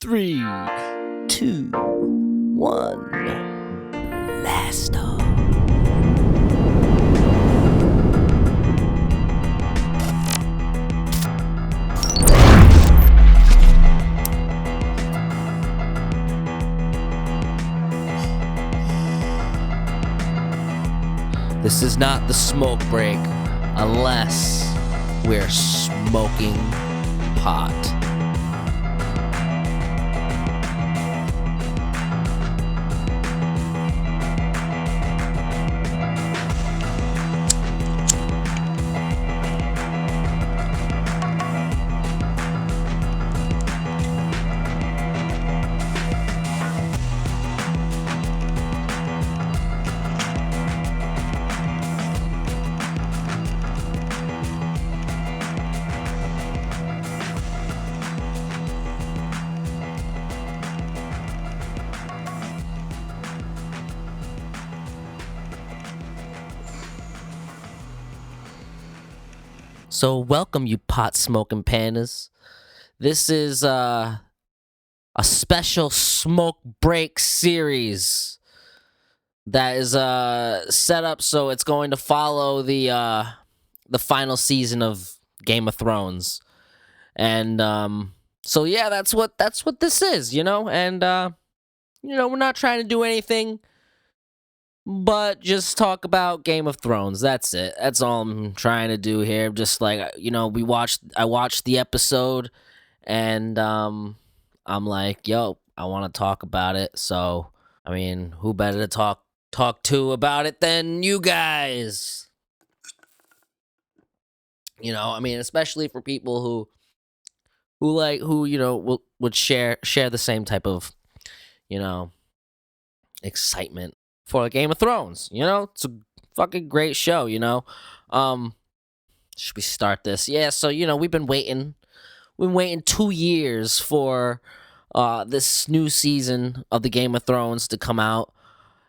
3, 2, 1. Blast off. This is not the smoke break unless we're smoking pot. So welcome, you pot-smoking pandas. This is a special smoke break series that is set up so it's going to follow the final season of Game of Thrones, and so yeah, that's what this is, and we're not trying to do anything but just talk about Game of Thrones. That's it. That's all I'm trying to do here. Just like, I watched the episode, and I'm like, yo, I want to talk about it. So, I mean, who better to talk to about it than you guys? Especially for people who would share the same type of, excitement for Game of Thrones. It's a fucking great show. Should we start this? Yeah, so we've been waiting 2 years for this new season of the Game of Thrones to come out,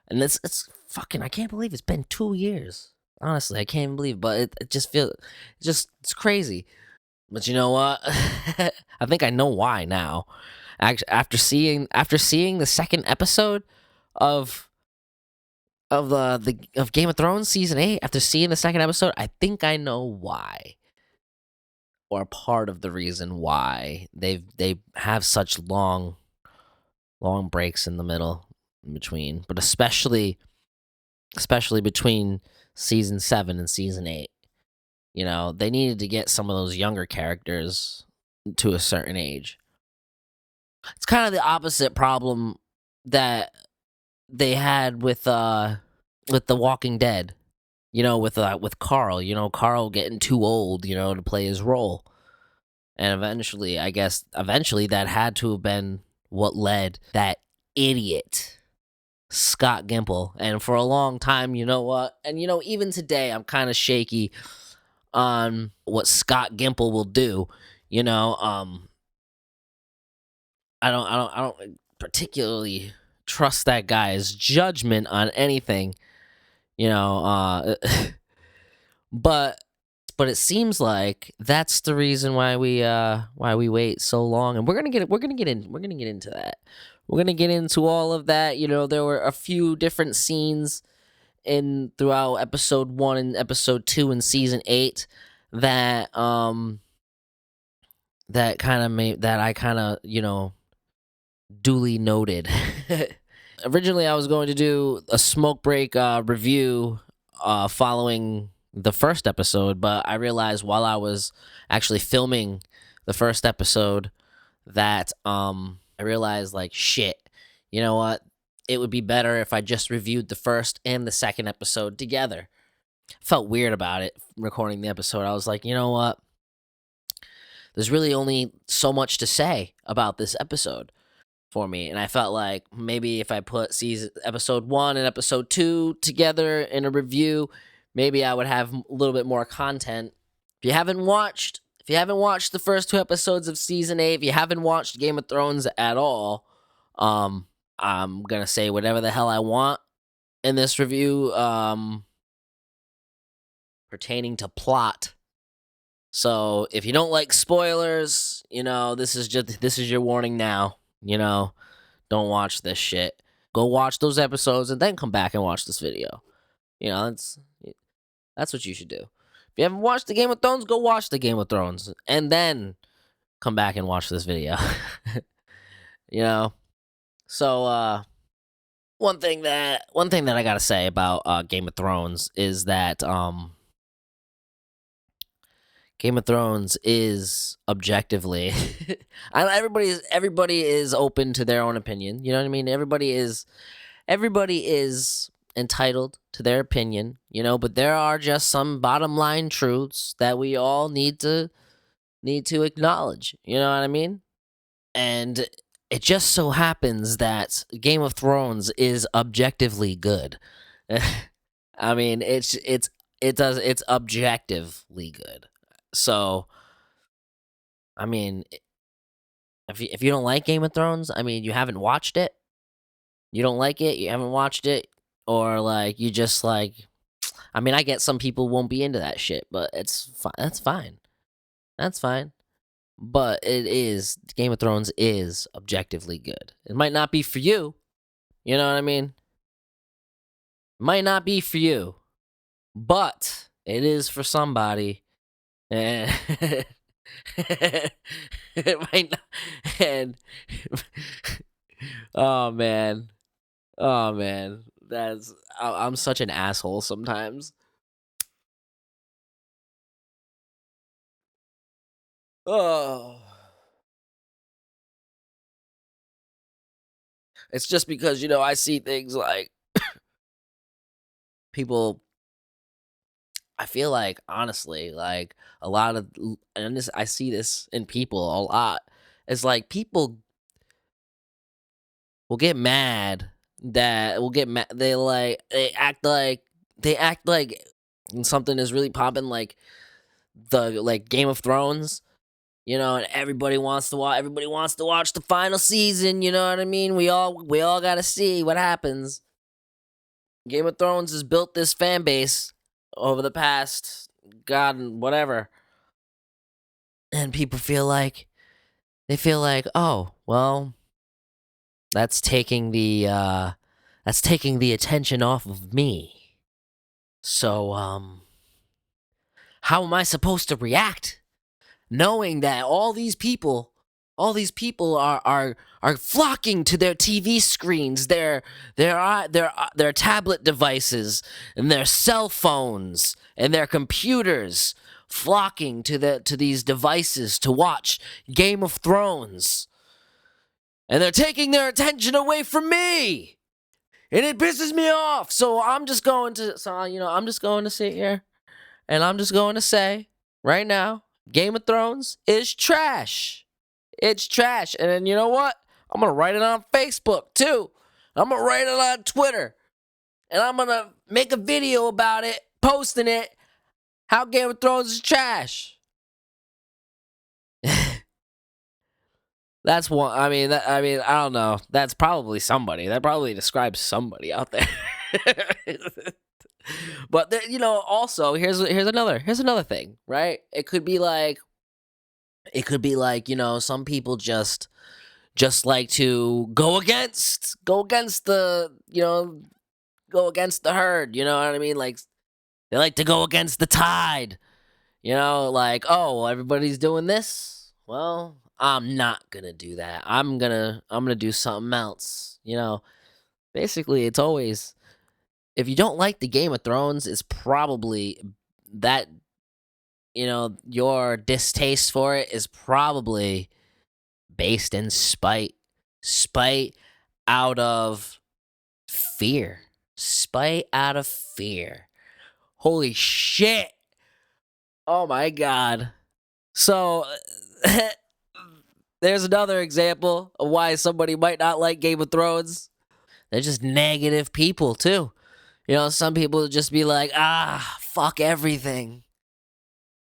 and it's fucking, I can't believe it's been 2 years. Honestly, I can't believe, but it just feels, it's crazy. But you know what? I think I know why now. Actually, after seeing the second episode of Game of Thrones season 8, after seeing the second episode, I think I know why, or part of the reason why they have such long breaks in the middle, in between, but especially between season 7 and season 8. They needed to get some of those younger characters to a certain age. It's kind of the opposite problem that they had with The Walking Dead. With Carl. Carl getting too old, to play his role, and eventually that had to have been what led that idiot Scott Gimple. And for a long time, even today, I'm kind of shaky on what Scott Gimple will do. I don't particularly trust that guy's judgment on anything, but it seems like that's the reason why we wait so long, and we're gonna get into that. We're gonna get into all of that. There were a few different scenes throughout episode 1 and episode 2 in season 8 that I kind of duly noted. Originally, I was going to do a smoke break review following the first episode, but I realized while I was actually filming the first episode that I realized, like, shit, you know what? It would be better if I just reviewed the first and the second episode together. Felt weird about it recording the episode. I was like, you know what? There's really only so much to say about this episode for me, and I felt like maybe if I put episode 1 and episode 2 together in a review, maybe I would have a little bit more content. If you haven't watched the first 2 episodes of season 8, if you haven't watched Game of Thrones at all, I'm gonna say whatever the hell I want in this review pertaining to plot. So if you don't like spoilers, this is your warning now. You know, don't watch this shit. Go watch those episodes and then come back and watch this video. You know, that's what you should do. If you haven't watched the Game of Thrones, go watch the Game of Thrones and then come back and watch this video. You know? So one thing that I gotta say about Game of Thrones is that Game of Thrones is objectively I everybody is open to their own opinion. You know what I mean? Everybody is entitled to their opinion, but there are just some bottom line truths that we all need to acknowledge. You know what I mean? And it just so happens that Game of Thrones is objectively good. I mean, it's objectively good. So, I mean, if you don't like Game of Thrones, I mean, you haven't watched it. You don't like it, you haven't watched it, or like you just like I mean, I get some people won't be into that shit, but it's fine. That's fine. That's fine. But Game of Thrones is objectively good. It might not be for you. You know what I mean? Might not be for you, but it is for somebody. And it might not. And oh man, oh man, I'm such an asshole sometimes. Oh, it's just because I see things like people. I feel like honestly, like a lot of, and this I see this in people a lot. It's like people will get mad that will get mad. They act like something is really popping, like the like Game of Thrones. And everybody wants to watch. Everybody wants to watch the final season. You know what I mean? We all got to see what happens. Game of Thrones has built this fan base over the past God and whatever, and people feel like, oh well, that's taking the attention off of me. So how am I supposed to react knowing that all these people are flocking to their TV screens, their tablet devices, and their cell phones and their computers, flocking to these devices to watch Game of Thrones, and they're taking their attention away from me, and it pisses me off. So I'm just going to sit here, and I'm just going to say right now, Game of Thrones is trash. It's trash. And then you know what? I'm going to write it on Facebook too. I'm going to write it on Twitter. And I'm going to make a video about it, posting it, how Game of Thrones is trash. That's one. I don't know. That's probably somebody. That probably describes somebody out there. But also here's another thing, right? It could be like some people just like to go against the herd. You know what I mean? Like they like to go against the tide. Like, oh, well, everybody's doing this. Well, I'm not gonna do that. I'm gonna do something else. Basically, it's always, if you don't like the Game of Thrones, it's probably that your distaste for it is probably based in spite out of fear. Holy shit. Oh my god. So there's another example of why somebody might not like Game of Thrones. They're just negative people too. Some people just be like, fuck everything.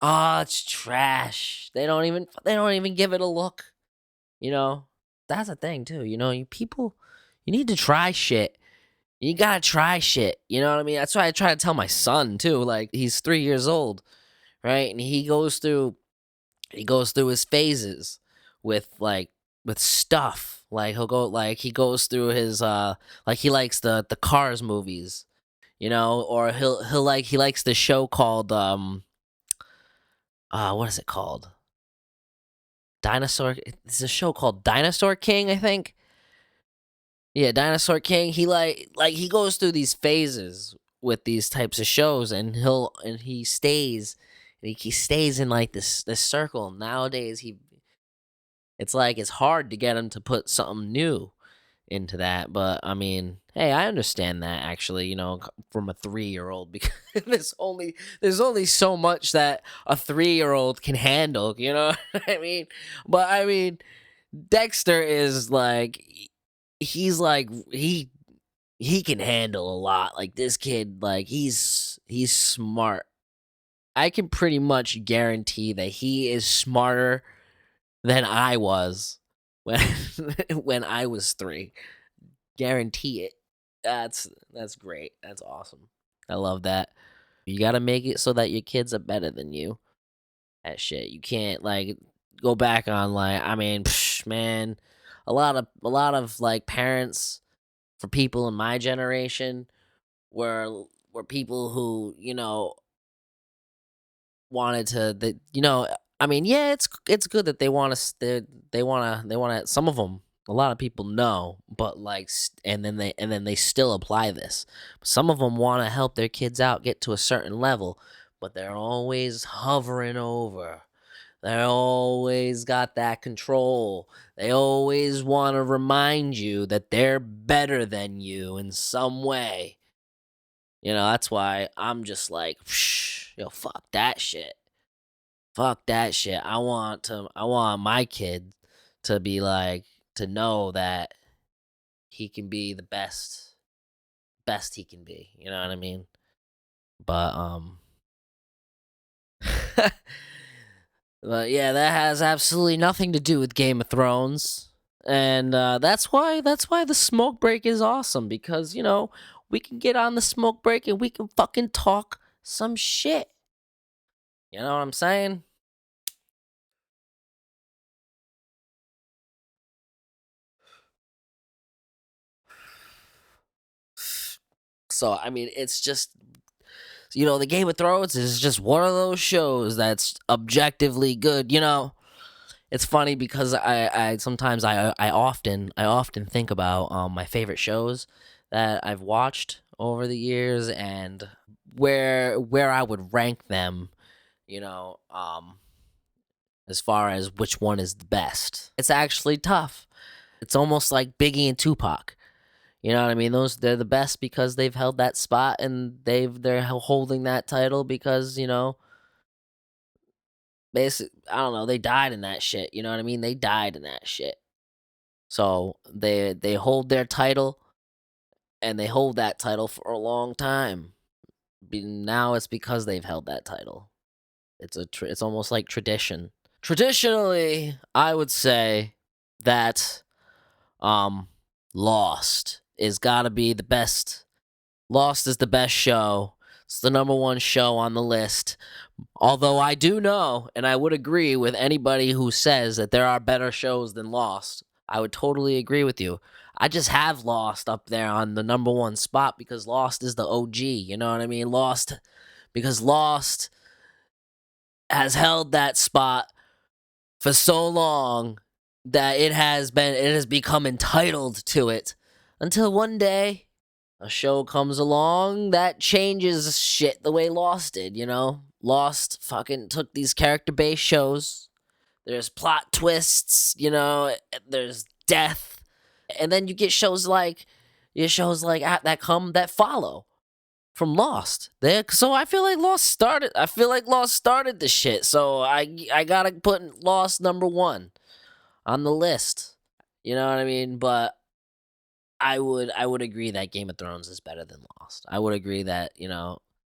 Oh, it's trash. They don't even give it a look. That's a thing too. You need to try shit. You gotta try shit. You know what I mean? That's why I try to tell my son too. Like, he's 3 years old, right? And he goes through his phases with stuff. Like he goes through his like he likes the Cars movies, or he likes the show called what is it called? Dinosaur. It's a show called Dinosaur King, I think. Yeah, Dinosaur King. He he goes through these phases with these types of shows, and he stays, he stays in like this circle. Nowadays, it's like it's hard to get him to put something new into that. But I mean, hey, I understand that actually. From a 3-year old, because there's only so much that a 3-year old can handle. You know what I mean? But I mean, Dexter is like he's like he can handle a lot. Like this kid, like he's smart. I can pretty much guarantee that he is smarter than I was when when I was 3. Guarantee it. That's great. That's awesome. I love that. You got to make it so that your kids are better than you at shit. You can't like go back on like I mean, man, a lot of like parents for people in my generation were people who wanted to I mean, yeah, it's good that they want to they want to some of them, a lot of people know, but like and then they still apply this. Some of them want to help their kids out get to a certain level, but they're always hovering over. They always got that control. They always want to remind you that they're better than you in some way. That's why I'm just like, yo, fuck that shit. Fuck that shit. I want my kid to be like, to know that he can be the best he can be. You know what I mean? But but yeah, that has absolutely nothing to do with Game of Thrones. And that's why the smoke break is awesome, because we can get on the smoke break and we can fucking talk some shit. You know what I'm saying? So I mean, it's just the Game of Thrones is just one of those shows that's objectively good. It's funny because I sometimes I often think about my favorite shows that I've watched over the years, and where I would rank them, you know, as far as which one is the best. It's actually tough. It's almost like Biggie and Tupac. You know what I mean? They're the best because they've held that spot, and they're holding that title because basic I don't know, they died in that shit. You know what I mean? They died in that shit. So they hold their title, and they hold that title for a long time. Now it's because they've held that title. It's almost like tradition. Traditionally, I would say that um Lost is got to be the best. Lost is the best show. It's the number one show on the list. Although I do know, and I would agree with anybody who says that there are better shows than Lost. I would totally agree with you. I just have Lost up there on the number one spot because Lost is the OG. You know what I mean? Because Lost has held that spot for so long that it has become entitled to it, until one day a show comes along that changes shit the way Lost did. Lost fucking took these character based shows. There's plot twists, there's death. And then you get shows that follow from Lost. So I feel like Lost started the shit. So I gotta put Lost number one on the list. You know what I mean? But I would agree that Game of Thrones is better than Lost. I would agree that,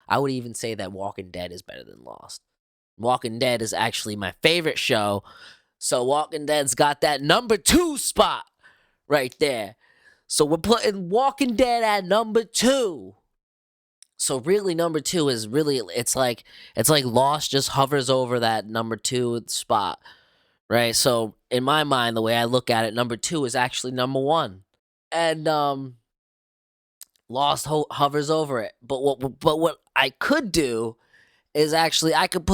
I would even say that Walking Dead is better than Lost. Walking Dead is actually my favorite show. So Walking Dead's got that number 2 spot right there. So we're putting Walking Dead at number 2. So really number 2 is really it's like Lost just hovers over that number 2 spot, right? So in my mind, the way I look at it, number 2 is actually number 1. And Lost hovers over it. But what I could do is actually I could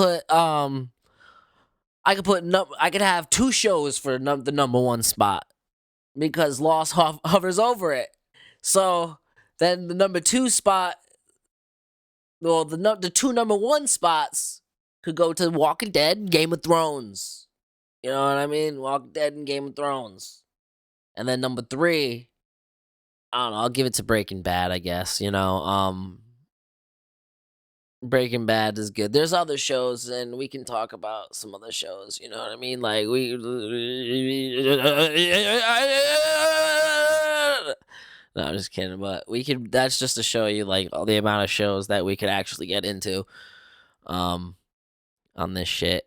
have 2 shows for the number 1 spot because Lost hovers over it. So then the number 2 spot, well, the 2 number 1 spots could go to Walking Dead and Game of Thrones. You know what I mean? Walking Dead and Game of Thrones. And then number 3, I don't know, I'll give it to Breaking Bad, I guess, Breaking Bad is good. There's other shows, and we can talk about some other shows. You know what I mean? Like we. No, I'm just kidding. But we could. That's just to show you like all the amount of shows that we could actually get into, on this shit.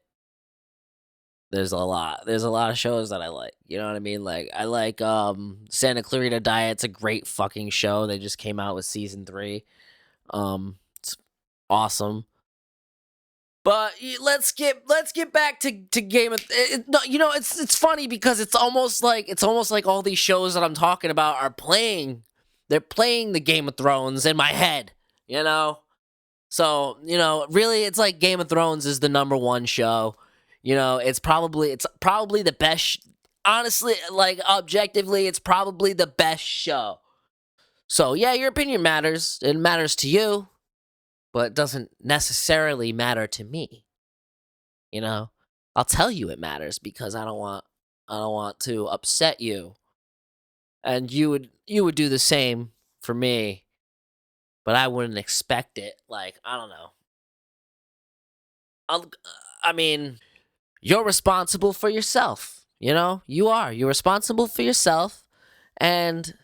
There's a lot. There's a lot of shows that I like. You know what I mean? Like I like Santa Clarita Diet's a great fucking show. They just came out with season 3. It's awesome. But let's get back to Game of no, it's funny because it's almost like all these shows that I'm talking about are playing. They're playing the Game of Thrones in my head, you know. So really, it's like Game of Thrones is the number 1 show. It's probably the best. Honestly, like objectively, it's probably the best show. So yeah, your opinion matters. It matters to you, but it doesn't necessarily matter to me. I'll tell you it matters because I don't want to upset you, and you would do the same for me, but I wouldn't expect it. Like I don't know. I mean, you're responsible for yourself. You are. You're responsible for yourself, and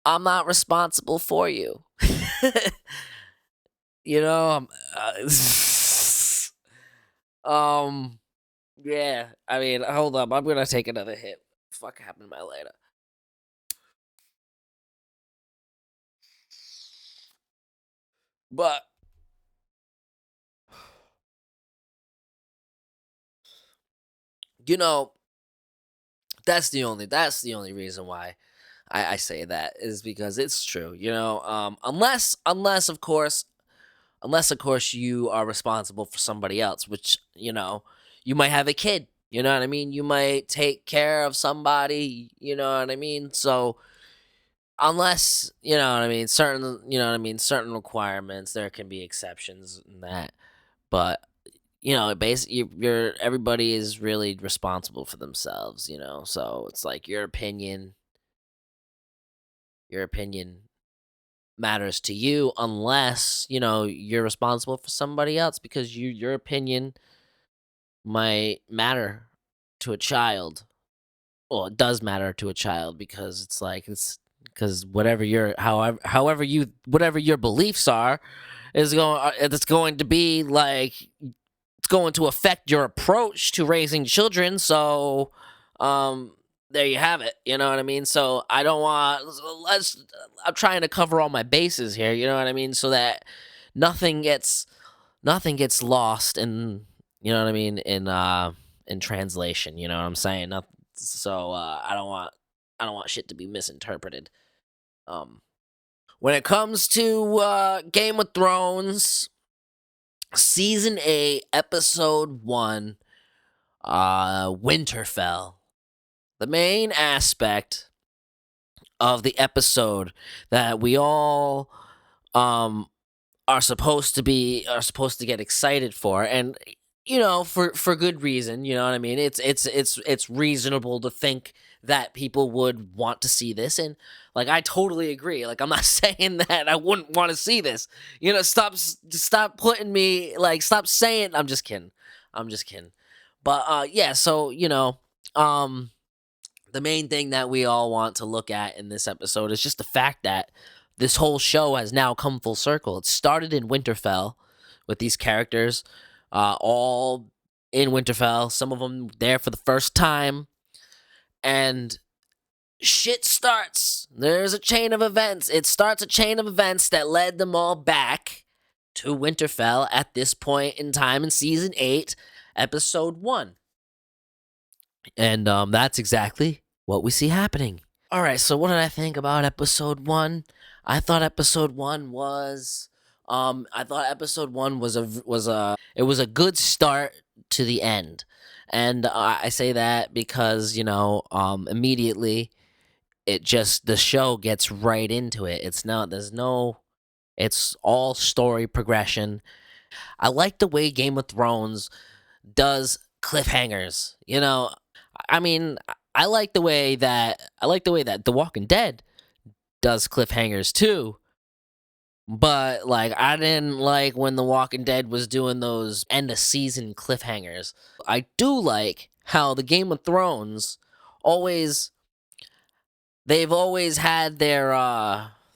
I'm not responsible for you. Yeah. I mean, hold up. I'm gonna take another hit. Fuck happened to my later. But you know, that's the only reason why I say that is because it's true. Unless of course you are responsible for somebody else, which you might have a kid. You know what I mean? You might take care of somebody. You know what I mean? So unless certain requirements, there can be exceptions in that. But basically, you're everybody is really responsible for themselves. So it's like your opinion matters to you unless you're responsible for somebody else because your opinion might matter to a child. Well, it does matter to a child because it's because whatever your beliefs are it's going to be like it's going to affect your approach to raising children. So there you have it. You know what I mean? So I don't want let's I'm trying to cover all my bases here, you know what I mean, so that nothing gets lost in, in translation. You know what I'm saying? So I don't want shit to be misinterpreted. Um when it comes to Game of Thrones season 8 episode 1, Winterfell, the main aspect of the episode that we all are supposed to get excited for, and for good reason. You know what I mean? It's reasonable to think that people would want to see this, and like I totally agree. Like I'm not saying that I wouldn't want to see this. Stop putting me like stop saying. I'm just kidding. But yeah, so the main thing that we all want to look at in this episode is just the fact that this whole show has now come full circle. It started in Winterfell with these characters, all in Winterfell, some of them there for the first time, and shit starts. There's a chain of events. It starts a chain of events that led them all back to Winterfell at this point in time in season 8, episode 1. And that's exactly what we see happening. All right, so what did I think about episode 1? I thought episode 1 was it was a good start to the end. And I say that because, immediately the show gets right into it. It's all story progression. I like the way Game of Thrones does cliffhangers. I mean, I like the way that The Walking Dead does cliffhangers too. But like, I didn't like when The Walking Dead was doing those end of season cliffhangers. I do like how the Game of Thrones always they've always had their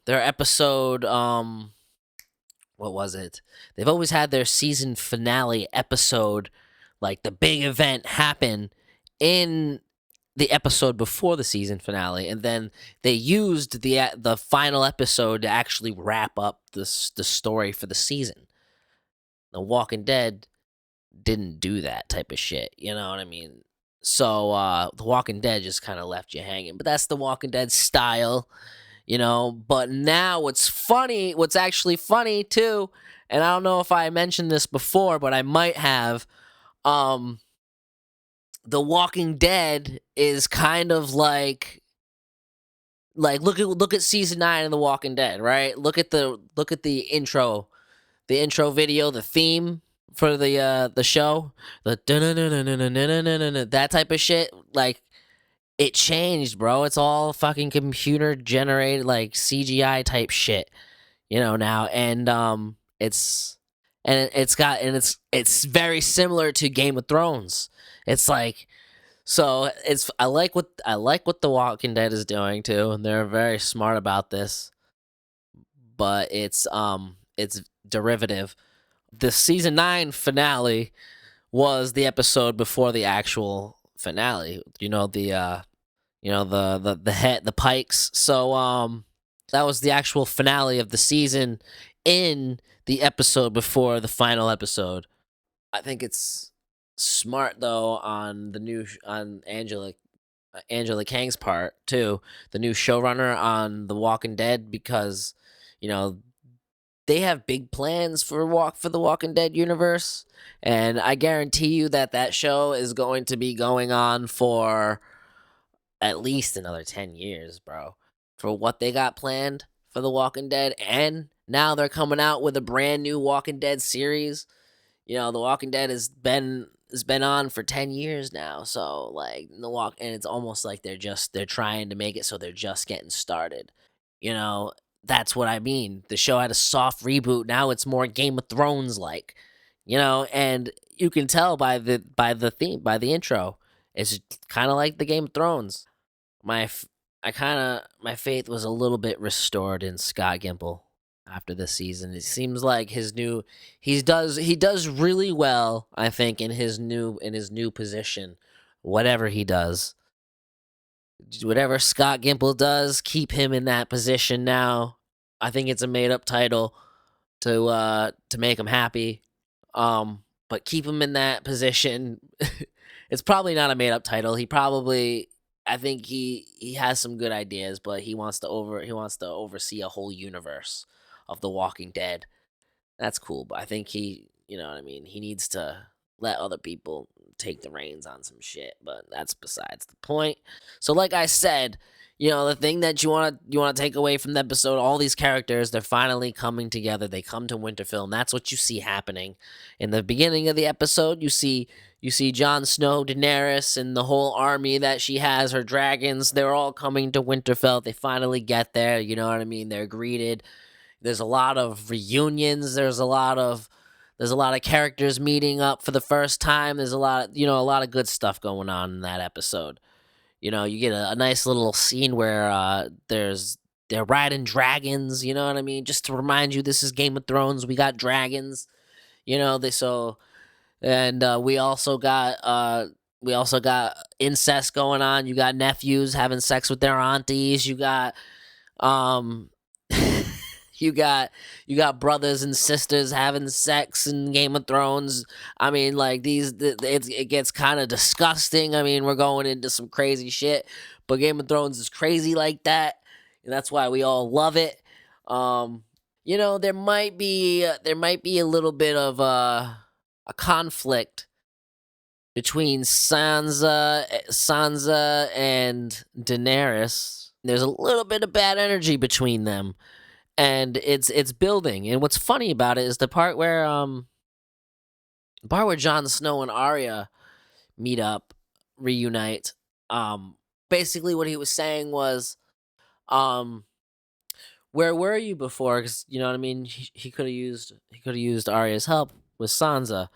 episode what was it? They've always had their season finale episode, like the big event happen in the episode before the season finale, and then they used the final episode to actually wrap up the story for the season. The Walking Dead didn't do that type of shit. You know what I mean? So The Walking Dead just kind of left you hanging, but that's The Walking Dead style. But now what's actually funny too, and I don't know if I mentioned this before, but I might have. um the Walking Dead is kind of like look at season 9 of The Walking Dead, right? Look at the intro video, the theme for the show, the that type of shit. Like, it changed, bro. It's all fucking computer generated, like CGI type shit, now. And it's very similar to Game of Thrones. It's like, so it's I like what The Walking Dead is doing too, and they're very smart about this. But it's derivative. The season 9 finale was the episode before the actual finale. The Pikes. So that was the actual finale of the season in the episode before the final episode. I think it's smart though on on Angela Kang's part too, the new showrunner on The Walking Dead, because you know they have big plans for the Walking Dead universe, and I guarantee you that show is going to be going on for at least another 10 years, bro. For what they got planned for The Walking Dead, and now they're coming out with a brand new Walking Dead series. The Walking Dead has been on for 10 years now. So like and it's almost like they're trying to make it so they're just getting started. You know, that's what I mean. The show had a soft reboot. Now it's more Game of Thrones like. And you can tell by the intro. It's kind of like the Game of Thrones. My f- my faith was a little bit restored in Scott Gimple after this season. It seems like he does really well, I think, in his new position. Whatever he does, whatever Scott Gimple does, keep him in that position now. I think it's a made up title to make him happy. But keep him in that position. It's probably not a made up title. I think he has some good ideas, but he wants to oversee a whole universe of The Walking Dead. That's cool, but I think you know what I mean. He needs to let other people take the reins on some shit, but that's besides the point. So, like I said, the thing that you want to take away from the episode, all these characters, they're finally coming together. They come to Winterfell, and that's what you see happening. In the beginning of the episode, you see Jon Snow, Daenerys, and the whole army that she has, her dragons. They're all coming to Winterfell. They finally get there. You know what I mean? They're greeted. There's a lot of reunions. There's a lot of characters meeting up for the first time. There's a lot of good stuff going on in that episode. You get a nice little scene where they're riding dragons. You know what I mean? Just to remind you, this is Game of Thrones. We got dragons. They so and we also got incest going on. You got nephews having sex with their aunties. You got um you got brothers and sisters having sex in Game of Thrones. I mean, like it gets kind of disgusting. I mean, we're going into some crazy shit, but Game of Thrones is crazy like that, and that's why we all love it. Um, there might be a little bit of a conflict between Sansa and Daenerys. There's a little bit of bad energy between them, and it's building. And what's funny about it is the part where Jon Snow and Arya meet up, reunite. Basically, what he was saying was, um, where were you before? Because you know what I mean. He could have used Arya's help with Sansa,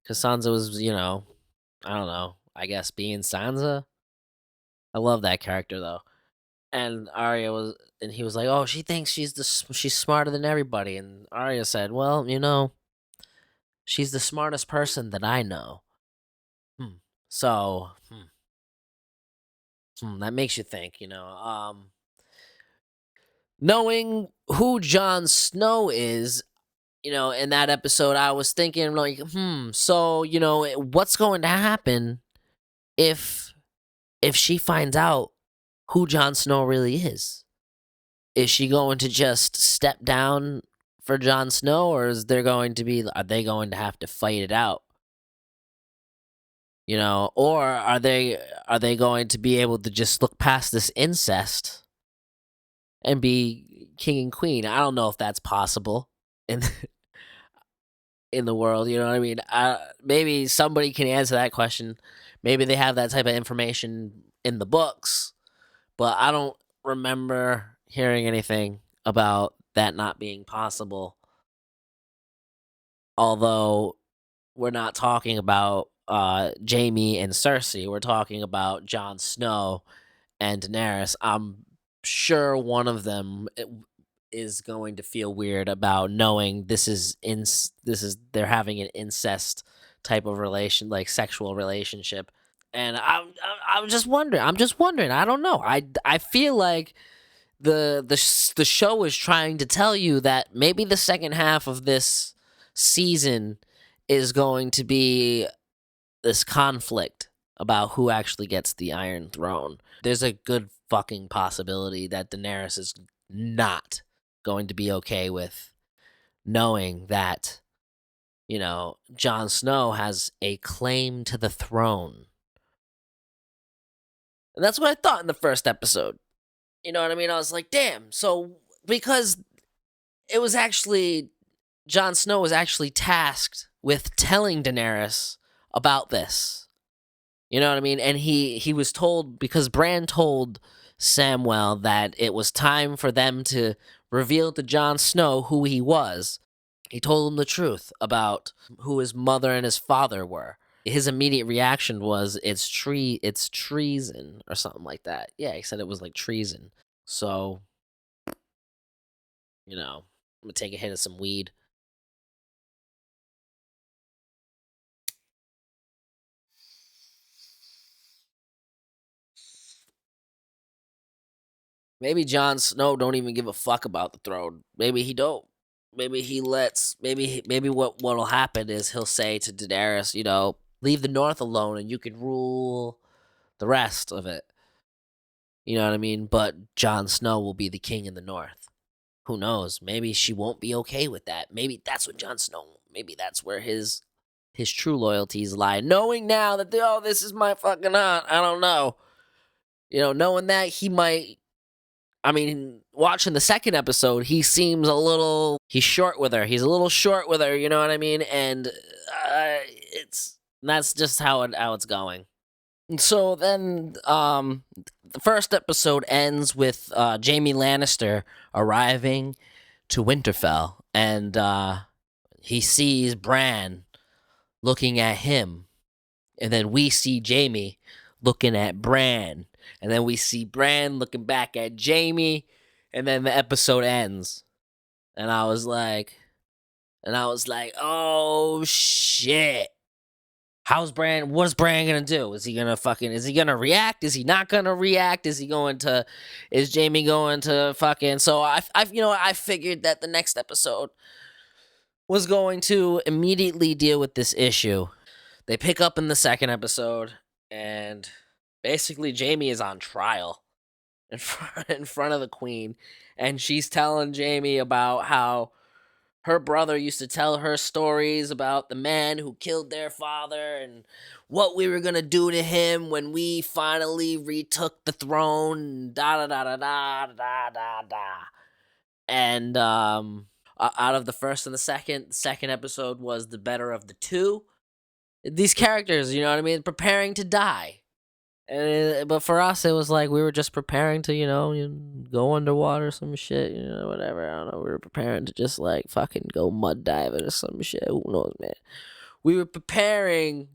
because Sansa was, I don't know. I guess being Sansa. I love that character though. And he was like, "Oh, she thinks she's smarter than everybody." And Arya said, "Well, she's the smartest person that I know." Hmm. So, that makes you think, knowing who Jon Snow is, in that episode, I was thinking like, so, what's going to happen if she finds out who Jon Snow really is? Is she going to just step down for Jon Snow, or are they going to have to fight it out? Or are they going to be able to just look past this incest and be king and queen? I don't know if that's possible in in the world. You know what I mean? Maybe somebody can answer that question. Maybe they have that type of information in the books, but I don't remember hearing anything about that not being possible. Although we're not talking about Jamie and Cersei, we're talking about Jon Snow and Daenerys. I'm sure one of them is going to feel weird about knowing they're having an incest type of relation, like sexual relationship. And I'm just wondering. I don't know. I feel like the show is trying to tell you that maybe the second half of this season is going to be this conflict about who actually gets the Iron Throne. There's a good fucking possibility that Daenerys is not going to be okay with knowing that, Jon Snow has a claim to the throne. And that's what I thought in the first episode. You know what I mean? I was like, damn. So, because it was actually, Jon Snow was actually tasked with telling Daenerys about this. You know what I mean? And he was told, because Bran told Samwell that it was time for them to reveal to Jon Snow who he was. He told him the truth about who his mother and his father were. His immediate reaction was, it's treason or something like that. Yeah, he said it was like treason. So, I'm gonna take a hit of some weed. Maybe Jon Snow don't even give a fuck about the throne. Maybe he don't. Maybe he lets. Maybe what'll happen is he'll say to Daenerys, leave the North alone and you can rule the rest of it. You know what I mean? But Jon Snow will be the king in the North. Who knows? Maybe she won't be okay with that. Maybe that's what Jon Snow. Maybe that's where his true loyalties lie. Knowing now that this is my fucking aunt. I don't know. Knowing that he might. I mean, watching the second episode, he seems he's short with her. He's a little short with her, you know what I mean? And that's just how it's going. And so then, the first episode ends with Jaime Lannister arriving to Winterfell, and he sees Bran looking at him, and then we see Jaime looking at Bran, and then we see Bran looking back at Jaime, and then the episode ends. And I was like, oh shit. What's Bran gonna do? Is he gonna react? Is he not gonna react? Is Jamie going to fucking, so I figured that the next episode was going to immediately deal with this issue. They pick up in the second episode, and basically Jamie is on trial in front of the queen, and she's telling Jamie about how her brother used to tell her stories about the man who killed their father and what we were gonna do to him when we finally retook the throne. Da da da da da da da da. And out of the first and the second episode was the better of the two. These characters, you know what I mean, preparing to die. But for us, it was like we were just preparing to, go underwater, some shit, whatever. I don't know. We were preparing to just like fucking go mud diving or some shit. Who knows, man? We were preparing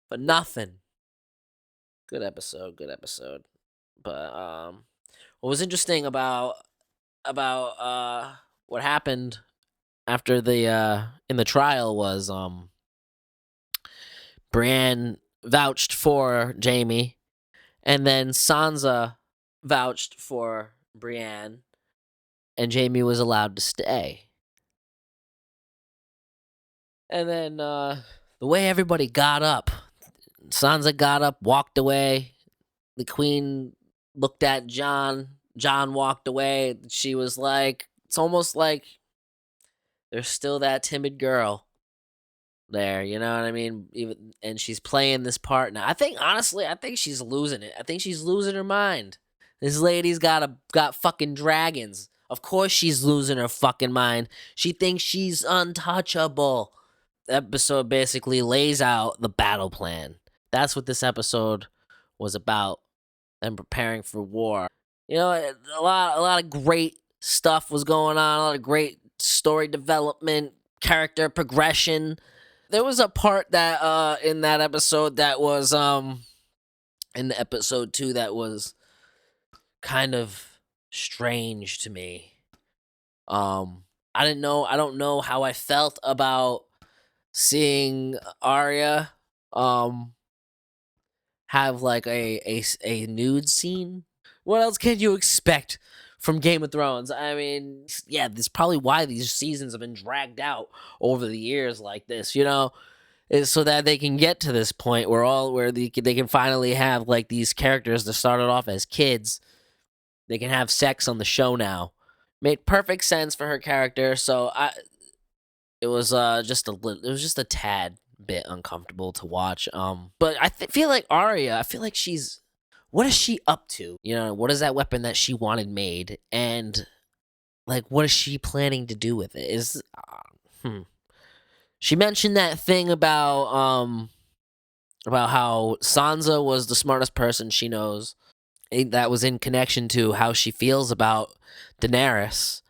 for nothing. Good episode. But what was interesting about what happened after the in the trial was Brienne vouched for Jamie, and then Sansa vouched for Brienne, and Jamie was allowed to stay. And then the way everybody got up, Sansa got up, walked away. The queen looked at Jon. Jon walked away. She was like, it's almost like there's still that timid girl there, you know what I mean? And she's playing this part now. I think she's losing it. I think she's losing her mind. This lady's got fucking dragons. Of course she's losing her fucking mind. She thinks she's untouchable. The episode basically lays out the battle plan. That's what this episode was about. Them preparing for war. A lot of great stuff was going on. A lot of great story development, character progression. There was a part that in that episode that was in episode 2 that was kind of strange to me. I don't know how I felt about seeing Arya have like a nude scene. What else can you expect from Game of Thrones? I mean, yeah, that's probably why these seasons have been dragged out over the years like this, is so that they can get to this point where they can finally have like these characters that started off as kids. They can have sex on the show now. Made perfect sense for her character, so it was just a tad bit uncomfortable to watch. But I feel like Arya, what is she up to? What is that weapon that she wanted made? And, like, what is she planning to do with it? She mentioned that thing about how Sansa was the smartest person she knows. That was in connection to how she feels about Daenerys.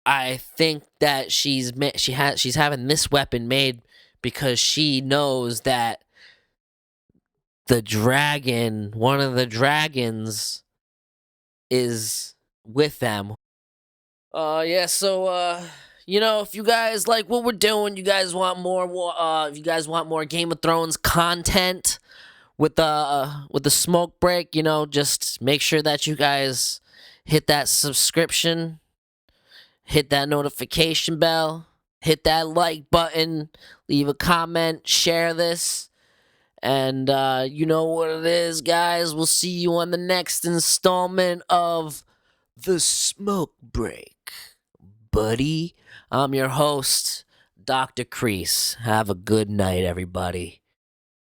I think that she's having this weapon made because she knows that one of the dragons is with them. So if you guys like what we're doing, you guys want more if you guys want more Game of Thrones content with the smoke break, just make sure that you guys hit that subscription, hit that notification bell, hit that like button, leave a comment, share this. And you know what it is, guys. We'll see you on the next installment of The Smoke Break, buddy. I'm your host, Dr. Kreese. Have a good night, everybody.